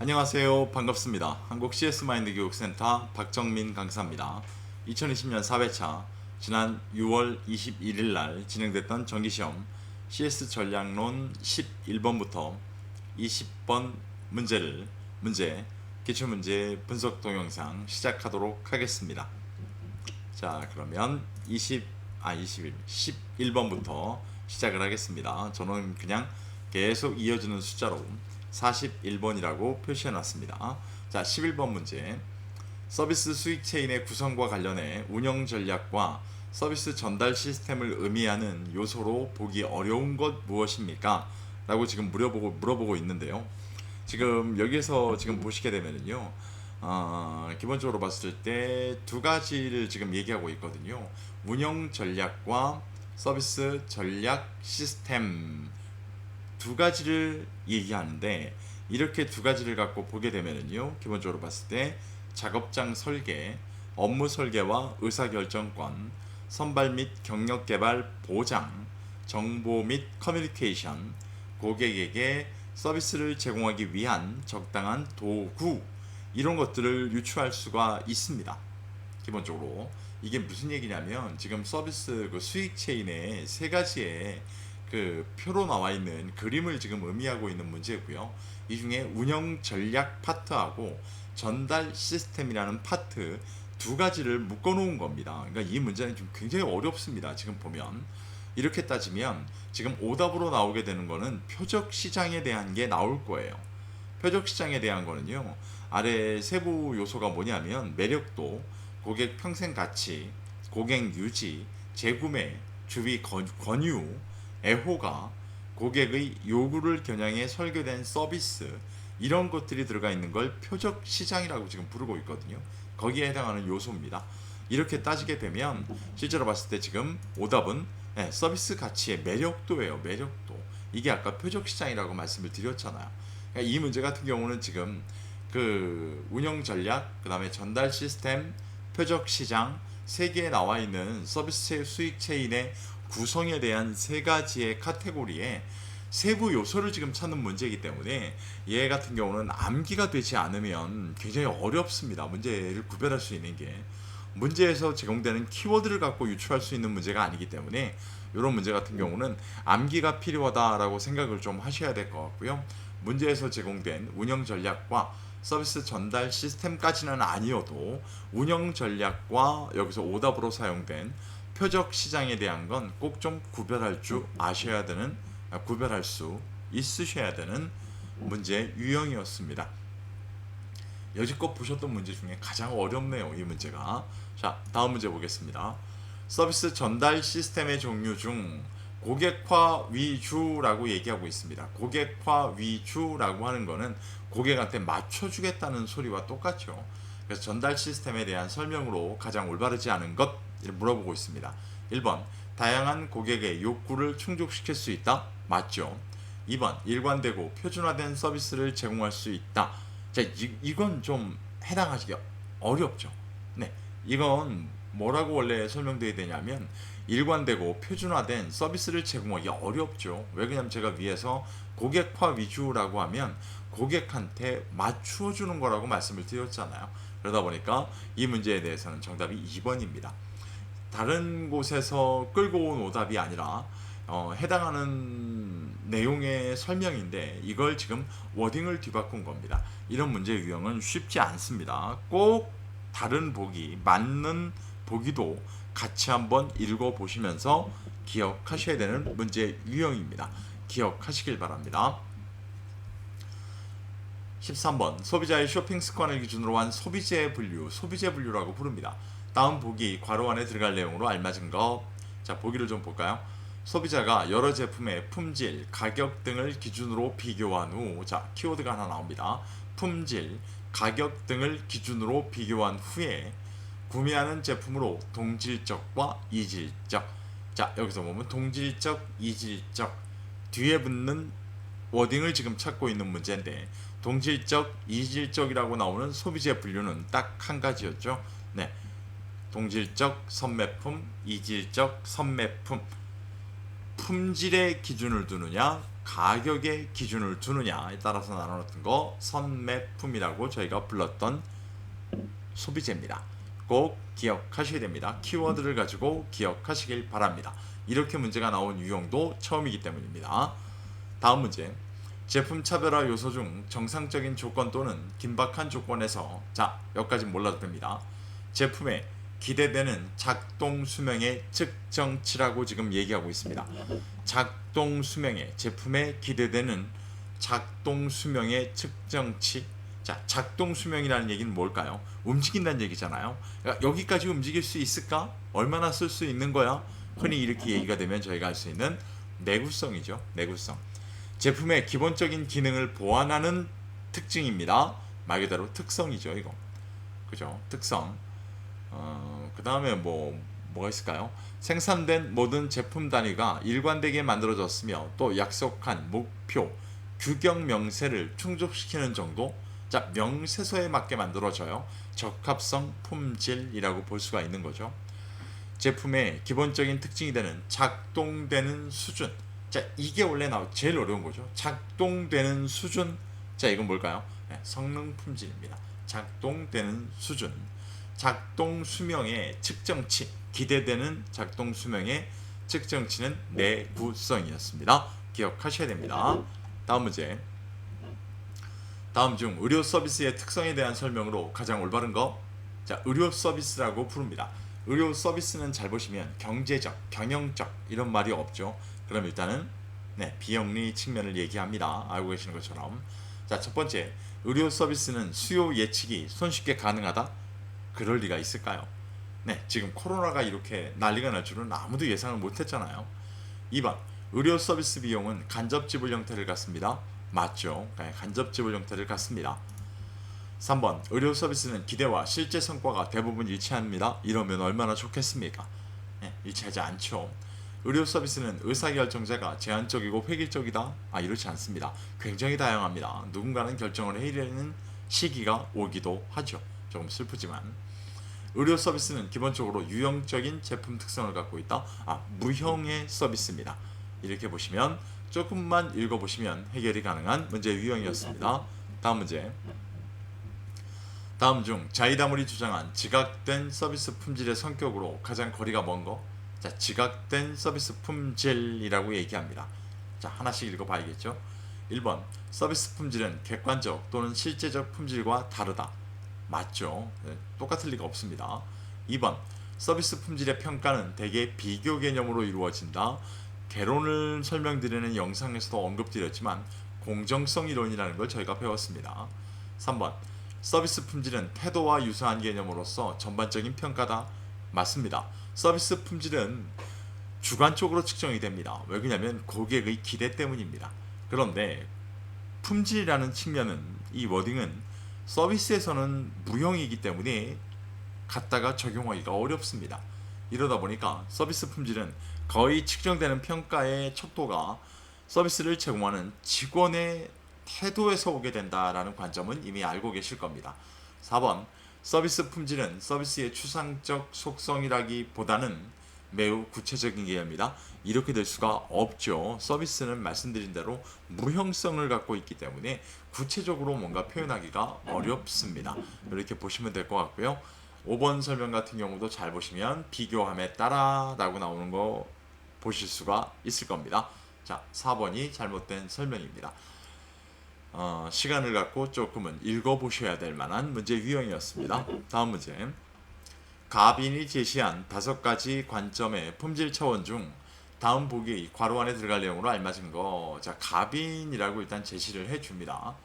안녕하세요. 반갑습니다. 한국 CS 마인드 교육센터 박정민 강사입니다. 2020년 4회차 지난 6월 21일 날 진행됐던 정기시험 CS 전략론 11번부터 20번 문제 기출문제 분석 동영상 시작하도록 하겠습니다. 자, 그러면 11번부터 시작을 하겠습니다. 저는 그냥 계속 이어지는 숫자로 41번이라고 표시해 놨습니다. 자, 11번 문제. 서비스 수익 체인의 구성과 관련해 운영 전략과 서비스 전달 시스템을 의미하는 요소로 보기 어려운 것 무엇입니까? 라고 지금 물어보고 있는데요. 지금 여기에서 지금 보시게 되면은요, 기본적으로 봤을 때 두 가지를 지금 얘기하고 있거든요. 운영 전략과 서비스 전략 시스템 두 가지를 얘기하는데, 이렇게 두 가지를 갖고 보게 되면은요, 기본적으로 봤을 때 작업장 설계, 업무 설계와 의사결정권, 선발 및 경력 개발 보장, 정보 및 커뮤니케이션, 고객에게 서비스를 제공하기 위한 적당한 도구, 이런 것들을 유추할 수가 있습니다. 기본적으로 이게 무슨 얘기냐면, 지금 서비스 그 수익 체인의 세 가지의 그 표로 나와 있는 그림을 지금 의미하고 있는 문제고요. 이 중에 운영 전략 파트하고 전달 시스템이라는 파트 두 가지를 묶어 놓은 겁니다. 그러니까 이 문제는 좀 굉장히 어렵습니다. 지금 보면 이렇게 따지면 지금 오답으로 나오게 되는 거는 표적 시장에 대한 게 나올 거예요. 표적 시장에 대한 거는요, 아래 세부 요소가 뭐냐면 매력도, 고객 평생 가치, 고객 유지, 재구매, 주비 권유, 애호가, 고객의 요구를 겨냥해 설계된 서비스, 이런 것들이 들어가 있는 걸 표적 시장이라고 지금 부르고 있거든요. 거기에 해당하는 요소입니다. 이렇게 따지게 되면 실제로 봤을 때 지금 오답은 서비스 가치의 매력도예요. 매력도. 이게 아까 표적 시장이라고 말씀을 드렸잖아요. 그러니까 이 문제 같은 경우는 지금 그 운영 전략, 그 다음에 전달 시스템, 표적 시장 세 개에 나와 있는 서비스 수익 체인의 구성에 대한 세 가지의 카테고리에 세부 요소를 지금 찾는 문제이기 때문에 얘 같은 경우는 암기가 되지 않으면 굉장히 어렵습니다. 문제를 구별할 수 있는 게 문제에서 제공되는 키워드를 갖고 유추할 수 있는 문제가 아니기 때문에 이런 문제 같은 경우는 암기가 필요하다라고 생각을 좀 하셔야 될 것 같고요. 문제에서 제공된 운영 전략과 서비스 전달 시스템까지는 아니어도 운영 전략과 여기서 오답으로 사용된 표적 시장에 대한 건 꼭 좀 구별할 수 있으셔야 되는 문제 유형이었습니다. 여지껏 보셨던 문제 중에 가장 어렵네요, 이 문제가. 자, 다음 문제 보겠습니다. 서비스 전달 시스템의 종류 중 고객화 위주라고 얘기하고 있습니다. 고객화 위주라고 하는 거는 고객한테 맞춰주겠다는 소리와 똑같죠. 그래서 전달 시스템에 대한 설명으로 가장 올바르지 않은 것 물어보고 있습니다. 1번, 다양한 고객의 욕구를 충족시킬 수 있다. 맞죠. 2번, 일관되고 표준화된 서비스를 제공할 수 있다. 자, 이건 좀 해당하시기 어렵죠. 네, 이건 뭐라고 원래 설명되어야 되냐면 일관되고 표준화된 서비스를 제공하기 어렵죠. 왜 그러냐면 제가 위에서 고객화 위주라고 하면 고객한테 맞추어 주는 거라고 말씀을 드렸잖아요. 그러다 보니까 이 문제에 대해서는 정답이 2번입니다. 다른 곳에서 끌고 온 오답이 아니라 해당하는 내용의 설명인데 이걸 지금 워딩을 뒤바꾼 겁니다. 이런 문제 유형은 쉽지 않습니다. 꼭 다른 보기, 맞는 보기도 같이 한번 읽어보시면서 기억하셔야 되는 문제 유형입니다. 기억하시길 바랍니다. 13번, 소비자의 쇼핑 습관을 기준으로 한 소비재 분류라고 부릅니다. 다음 보기 괄호 안에 들어갈 내용으로 알맞은 것. 자, 보기를 좀 볼까요? 소비자가 여러 제품의 품질, 가격 등을 기준으로 비교한 후, 자, 키워드가 하나 나옵니다. 품질, 가격 등을 기준으로 비교한 후에 구매하는 제품으로 동질적과 이질적. 자, 여기서 보면 동질적, 이질적 뒤에 붙는 워딩을 지금 찾고 있는 문제인데 동질적, 이질적이라고 나오는 소비재 분류는 딱 한 가지였죠. 네, 동질적 선매품, 이질적 선매품. 품질의 기준을 두느냐, 가격의 기준을 두느냐에 따라서 나눠놓던 거 선매품이라고 저희가 불렀던 소비재입니다. 꼭 기억하셔야 됩니다. 키워드를 가지고 기억하시길 바랍니다. 이렇게 문제가 나온 유형도 처음이기 때문입니다. 다음 문제. 제품 차별화 요소 중 정상적인 조건 또는 긴박한 조건에서, 자, 여기까지 몰라도 됩니다. 제품에 기대되는 작동 수명의 측정치라고 지금 얘기하고 있습니다. 작동 수명의, 제품에 기대되는 작동 수명의 측정치. 자, 작동 수명이라는 얘기는 뭘까요? 움직인다는 얘기잖아요. 그러니까 여기까지 움직일 수 있을까? 얼마나 쓸 수 있는 거야? 흔히 이렇게 얘기가 되면 저희가 할 수 있는 내구성이죠. 내구성. 제품의 기본적인 기능을 보완하는 특징입니다. 말 그대로 특성이죠, 이거. 그죠? 특성. 그 다음에 뭐가 있을까요? 생산된 모든 제품 단위가 일관되게 만들어졌으며 또 약속한 목표, 규격 명세를 충족시키는 정도. 자, 명세서에 맞게 만들어져요. 적합성, 품질이라고 볼 수가 있는 거죠. 제품의 기본적인 특징이 되는 작동되는 수준. 자, 이게 원래 제일 어려운 거죠. 작동되는 수준. 자, 이건 뭘까요? 네, 성능 품질입니다. 작동되는 수준. 작동 수명의 측정치. 기대되는 작동 수명의 측정치는 내구성이었습니다. 기억하셔야 됩니다. 다음 문제. 다음 중 의료 서비스의 특성에 대한 설명으로 가장 올바른 거. 자, 의료 서비스라고 부릅니다. 의료 서비스는 잘 보시면 경제적, 경영적 이런 말이 없죠. 그럼 일단은 비영리 측면을 얘기합니다. 알고 계시는 것처럼. 자, 첫 번째, 의료 서비스는 수요 예측이 손쉽게 가능하다? 그럴 리가 있을까요? 네, 지금 코로나가 이렇게 난리가 날 줄은 아무도 예상을 못했잖아요. 2번, 의료 서비스 비용은 간접 지불 형태를 갖습니다. 맞죠? 네, 간접 지불 형태를 갖습니다. 3번, 의료 서비스는 기대와 실제 성과가 대부분 일치합니다. 이러면 얼마나 좋겠습니까? 네, 일치하지 않죠. 의료 서비스는 의사결정자가 제한적이고 획일적이다? 이렇지 않습니다. 굉장히 다양합니다. 누군가는 결정을 해야 되는 시기가 오기도 하죠. 조금 슬프지만. 의료 서비스는 기본적으로 유형적인 제품 특성을 갖고 있다. 무형의 서비스입니다. 이렇게 보시면, 조금만 읽어보시면 해결이 가능한 문제 유형이었습니다. 다음 문제. 다음 중 자이다물이 주장한 지각된 서비스 품질의 성격으로 가장 거리가 먼 거. 자, 지각된 서비스 품질이라고 얘기합니다. 자, 하나씩 읽어봐야겠죠. 1번, 서비스 품질은 객관적 또는 실제적 품질과 다르다. 맞죠. 네, 똑같을 리가 없습니다. 2번, 서비스 품질의 평가는 대개 비교 개념으로 이루어진다. 개론을 설명드리는 영상에서도 언급드렸지만 공정성 이론이라는 걸 저희가 배웠습니다. 3번, 서비스 품질은 태도와 유사한 개념으로서 전반적인 평가다. 맞습니다. 서비스 품질은 주관적으로 측정이 됩니다. 왜 그러냐면 고객의 기대 때문입니다. 그런데 품질이라는 측면은, 이 워딩은 서비스에서는 무형이기 때문에 갖다가 적용하기가 어렵습니다. 이러다 보니까 서비스 품질은 거의 측정되는 평가의 척도가 서비스를 제공하는 직원의 태도에서 오게 된다라는 관점은 이미 알고 계실 겁니다. 4번, 서비스 품질은 서비스의 추상적 속성이라기보다는 매우 구체적인 개념이다. 이렇게 될 수가 없죠. 서비스는 말씀드린 대로 무형성을 갖고 있기 때문에 구체적으로 뭔가 표현하기가 어렵습니다. 이렇게 보시면 될 것 같고요. 5번 설명 같은 경우도 잘 보시면 비교함에 따라 라고 나오는 거 보실 수가 있을 겁니다. 자, 4번이 잘못된 설명입니다. 시간을 갖고 조금은 읽어보셔야 될 만한 문제 유형이었습니다. 다음 문제. 가빈이 제시한 5가지 관점의 품질 차원 중 다음 보기 괄호 안에 들어갈 내용으로 알맞은 거. 자, 가빈이라고 일단 제시를 해줍니다.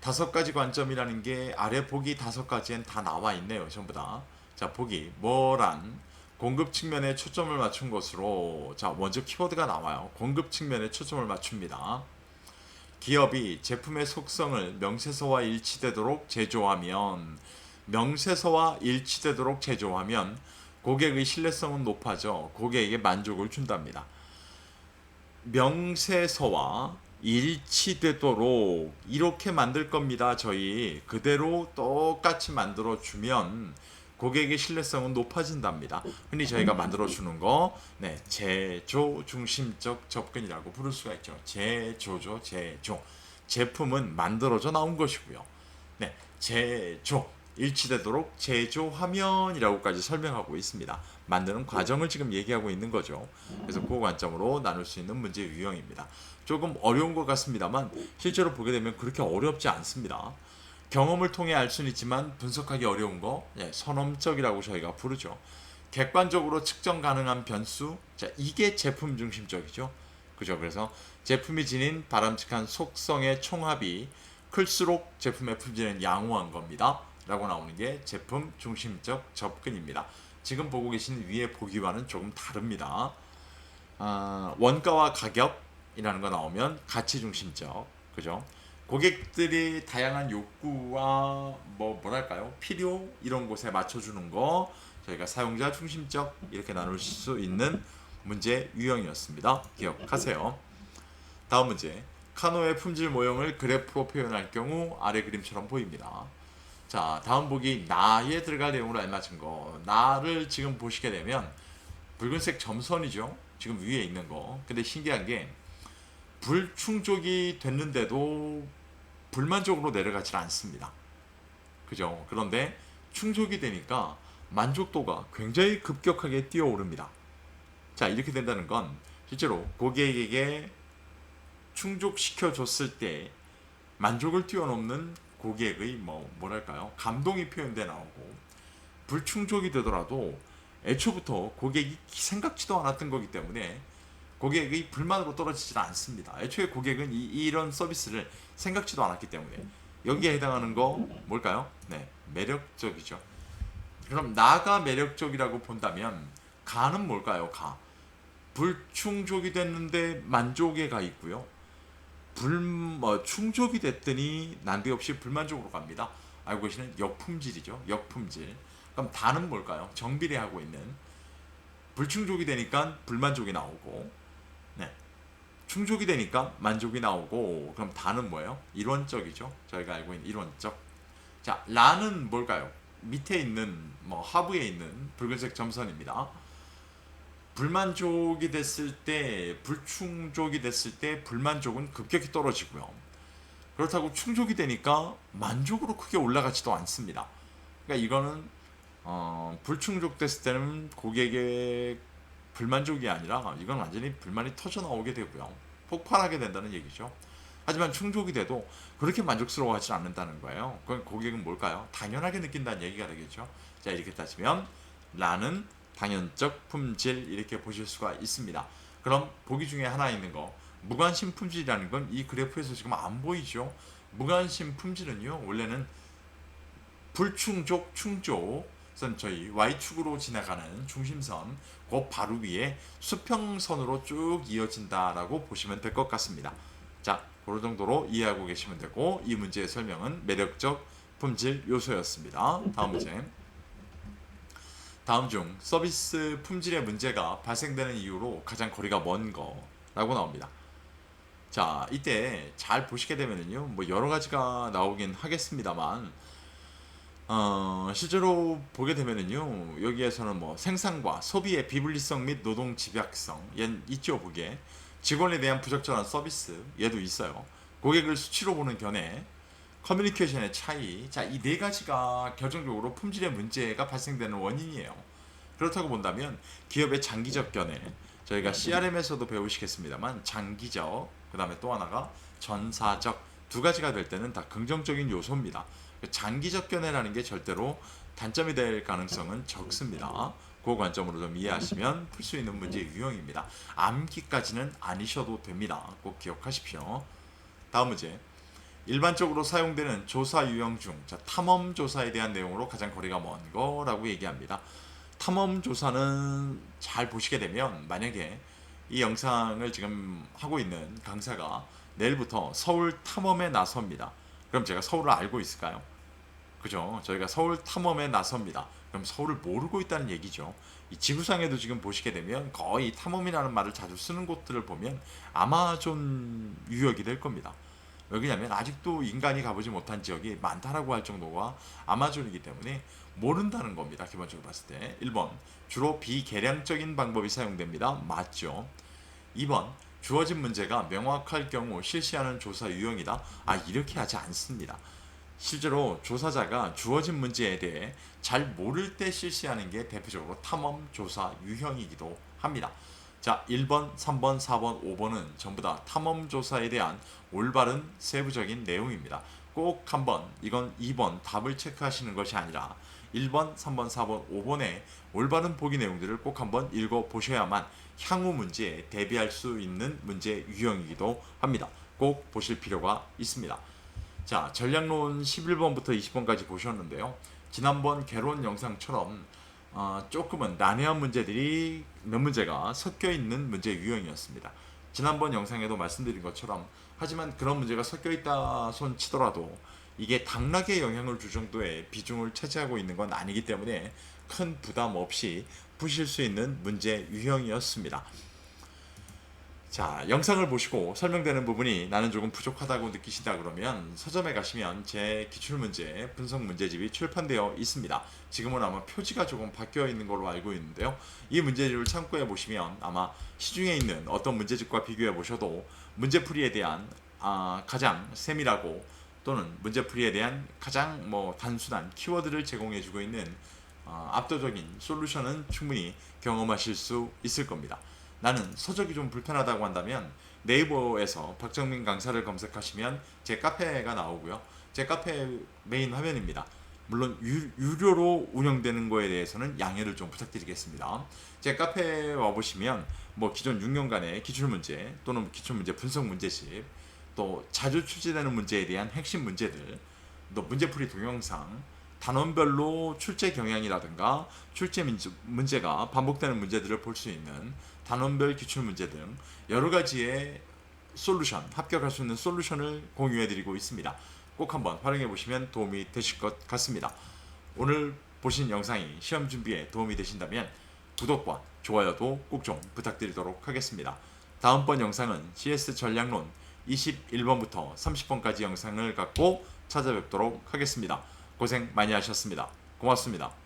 5가지 관점이라는 게 아래 보기 5가지엔 다 나와 있네요. 전부 다. 자, 보기 뭐란 공급 측면에 초점을 맞춘 것으로, 자, 먼저 키워드가 나와요. 공급 측면에 초점을 맞춥니다. 기업이 제품의 속성을 명세서와 일치되도록 제조하면, 고객의 신뢰성은 높아져 고객에게 만족을 준답니다. 명세서와 일치되도록 이렇게 만들 겁니다. 저희 그대로 똑같이 만들어 주면 고객의 신뢰성은 높아진답니다. 흔히 저희가 만들어주는 거, 네, 제조 중심적 접근이라고 부를 수가 있죠. 제조죠, 제조. 제품은 만들어져 나온 것이고요. 네, 제조. 일치되도록 제조하면이라고까지 설명하고 있습니다. 만드는 과정을 지금 얘기하고 있는 거죠. 그래서 그 관점으로 나눌 수 있는 문제 유형입니다. 조금 어려운 것 같습니다만 실제로 보게 되면 그렇게 어렵지 않습니다. 경험을 통해 알 수는 있지만 분석하기 어려운 거, 예, 선험적이라고 저희가 부르죠. 객관적으로 측정 가능한 변수, 자, 이게 제품 중심적이죠. 그죠? 그래서 제품이 지닌 바람직한 속성의 총합이 클수록 제품의 품질은 양호한 겁니다. 라고 나오는 게 제품 중심적 접근입니다. 지금 보고 계신 위에 보기와는 조금 다릅니다. 원가와 가격이라는 거 나오면 가치 중심적, 그죠? 고객들이 다양한 욕구와 뭐랄까요, 필요 이런 곳에 맞춰주는 거 저희가 사용자 중심적 이렇게 나눌 수 있는 문제 유형이었습니다. 기억하세요. 다음 문제. 카노의 품질 모형을 그래프로 표현할 경우 아래 그림처럼 보입니다. 자, 다음 보기 나에 들어갈 내용으로 알맞은 거. 나를 지금 보시게 되면 붉은색 점선이죠. 지금 위에 있는 거. 근데 신기한 게 불충족이 됐는데도 불만족으로 내려가질 않습니다. 그죠? 그런데 충족이 되니까 만족도가 굉장히 급격하게 뛰어오릅니다. 자, 이렇게 된다는 건 실제로 고객에게 충족시켜 줬을 때 만족을 뛰어넘는 고객의 뭐랄까요, 감동이 표현돼 나오고, 불충족이 되더라도 애초부터 고객이 생각지도 않았던 거기 때문에 고객의 불만으로 떨어지질 않습니다. 애초에 고객은 이런 서비스를 생각지도 않았기 때문에 여기에 해당하는 거 뭘까요? 네, 매력적이죠. 그럼 나가 매력적이라고 본다면 가는 뭘까요? 가. 불충족이 됐는데 만족에 가 있고요. 충족이 됐더니 난데없이 불만족으로 갑니다. 알고 계시는 역품질이죠. 역품질. 그럼 다는 뭘까요? 정비례하고 있는. 불충족이 되니까 불만족이 나오고, 네, 충족이 되니까 만족이 나오고, 그럼 다는 뭐예요? 일원적이죠. 저희가 알고 있는 일원적. 자, 라는 뭘까요? 밑에 있는 하부에 있는 붉은색 점선입니다. 불만족이 됐을 때, 불충족이 됐을 때 불만족은 급격히 떨어지고요. 그렇다고 충족이 되니까 만족으로 크게 올라가지도 않습니다. 그러니까 이거는 불충족 됐을 때는 고객의 불만족이 아니라 이건 완전히 불만이 터져 나오게 되고요. 폭발하게 된다는 얘기죠. 하지만 충족이 돼도 그렇게 만족스러워하지 않는다는 거예요. 그럼 고객은 뭘까요? 당연하게 느낀다는 얘기가 되겠죠. 자, 이렇게 따지면 라는 당연적 품질 이렇게 보실 수가 있습니다. 그럼 보기 중에 하나 있는 거 무관심 품질이라는 건 이 그래프에서 지금 안 보이죠. 무관심 품질은요, 원래는 불충족 충족선 저희 Y축으로 지나가는 중심선 그 바로 위에 수평선으로 쭉 이어진다라고 보시면 될 것 같습니다. 자, 그런 정도로 이해하고 계시면 되고, 이 문제의 설명은 매력적 품질 요소였습니다. 다음 문제. 다음 중 서비스 품질의 문제가 발생되는 이유로 가장 거리가 먼 거라고 나옵니다. 자, 이때 잘 보시게 되면은요, 여러 가지가 나오긴 하겠습니다만, 실제로 보게 되면은요, 여기에서는 생산과 소비의 비분리성 및 노동 집약성, 얘는 있죠, 보기에. 직원에 대한 부적절한 서비스, 얘도 있어요. 고객을 수치로 보는 견해, 커뮤니케이션의 차이. 자, 이 네 가지가 결정적으로 품질의 문제가 발생되는 원인이에요. 그렇다고 본다면 기업의 장기적 견해, 저희가 CRM에서도 배우시겠습니다만 장기적, 그 다음에 또 하나가 전사적, 두 가지가 될 때는 다 긍정적인 요소입니다. 장기적 견해라는 게 절대로 단점이 될 가능성은 적습니다. 그 관점으로 좀 이해하시면 풀 수 있는 문제 유형입니다. 암기까지는 아니셔도 됩니다. 꼭 기억하십시오. 다음 문제. 일반적으로 사용되는 조사 유형 중 탐험 조사에 대한 내용으로 가장 거리가 먼 거라고 얘기합니다. 탐험 조사는 잘 보시게 되면, 만약에 이 영상을 지금 하고 있는 강사가 내일부터 서울 탐험에 나섭니다. 그럼 제가 서울을 알고 있을까요? 그죠? 저희가 서울 탐험에 나섭니다. 그럼 서울을 모르고 있다는 얘기죠. 이 지구상에도 지금 보시게 되면 거의 탐험이라는 말을 자주 쓰는 곳들을 보면 아마존 유역이 될 겁니다. 왜냐하면 아직도 인간이 가보지 못한 지역이 많다라고 할 정도가 아마존이기 때문에 모른다는 겁니다. 기본적으로 봤을 때. 1번 주로 비계량적인 방법이 사용됩니다. 맞죠. 2번 주어진 문제가 명확할 경우 실시하는 조사 유형이다. 이렇게 하지 않습니다. 실제로 조사자가 주어진 문제에 대해 잘 모를 때 실시하는 게 대표적으로 탐험 조사 유형이기도 합니다. 자, 1번, 3번, 4번, 5번은 전부 다 탐험 조사에 대한 올바른 세부적인 내용입니다. 꼭 한번 이건 2번 답을 체크하시는 것이 아니라 1번, 3번, 4번, 5번의 올바른 보기 내용들을 꼭 한번 읽어보셔야만 향후 문제에 대비할 수 있는 문제 유형이기도 합니다. 꼭 보실 필요가 있습니다. 자, 전략론 11번부터 20번까지 보셨는데요. 지난번 개론 영상처럼 조금은 난해한 문제들이 몇 문제가 섞여 있는 문제 유형이었습니다. 지난번 영상에도 말씀드린 것처럼 하지만 그런 문제가 섞여 있다 손 치더라도 이게 당락에 영향을 줄 정도의 비중을 차지하고 있는 건 아니기 때문에 큰 부담 없이 푸실 수 있는 문제 유형이었습니다. 자, 영상을 보시고 설명되는 부분이 나는 조금 부족하다고 느끼신다 그러면 서점에 가시면 제 기출문제 분석 문제집이 출판되어 있습니다. 지금은 아마 표지가 조금 바뀌어 있는 걸로 알고 있는데요. 이 문제집을 참고해 보시면 아마 시중에 있는 어떤 문제집과 비교해 보셔도 문제풀이에 대한 가장 세밀하고 또는 문제풀이에 대한 가장 단순한 키워드를 제공해 주고 있는 압도적인 솔루션은 충분히 경험하실 수 있을 겁니다. 나는 서적이 좀 불편하다고 한다면 네이버에서 박정민 강사를 검색하시면 제 카페가 나오고요. 제 카페 메인 화면입니다. 물론 유료로 운영되는 거에 대해서는 양해를 좀 부탁드리겠습니다. 제 카페에 와보시면 기존 6년간의 기출문제 또는 기출문제 분석 문제집, 또 자주 출제되는 문제에 대한 핵심 문제들, 또 문제풀이 동영상, 단원별로 출제 경향이라든가 출제 문제가 반복되는 문제들을 볼 수 있는 단원별 기출문제 등 여러 가지의 솔루션, 합격할 수 있는 솔루션을 공유해 드리고 있습니다. 꼭 한번 활용해 보시면 도움이 되실 것 같습니다. 오늘 보신 영상이 시험 준비에 도움이 되신다면 구독과 좋아요도 꼭 좀 부탁드리도록 하겠습니다. 다음번 영상은 CS 전략론 21번부터 30번까지 영상을 갖고 찾아뵙도록 하겠습니다. 고생 많이 하셨습니다. 고맙습니다.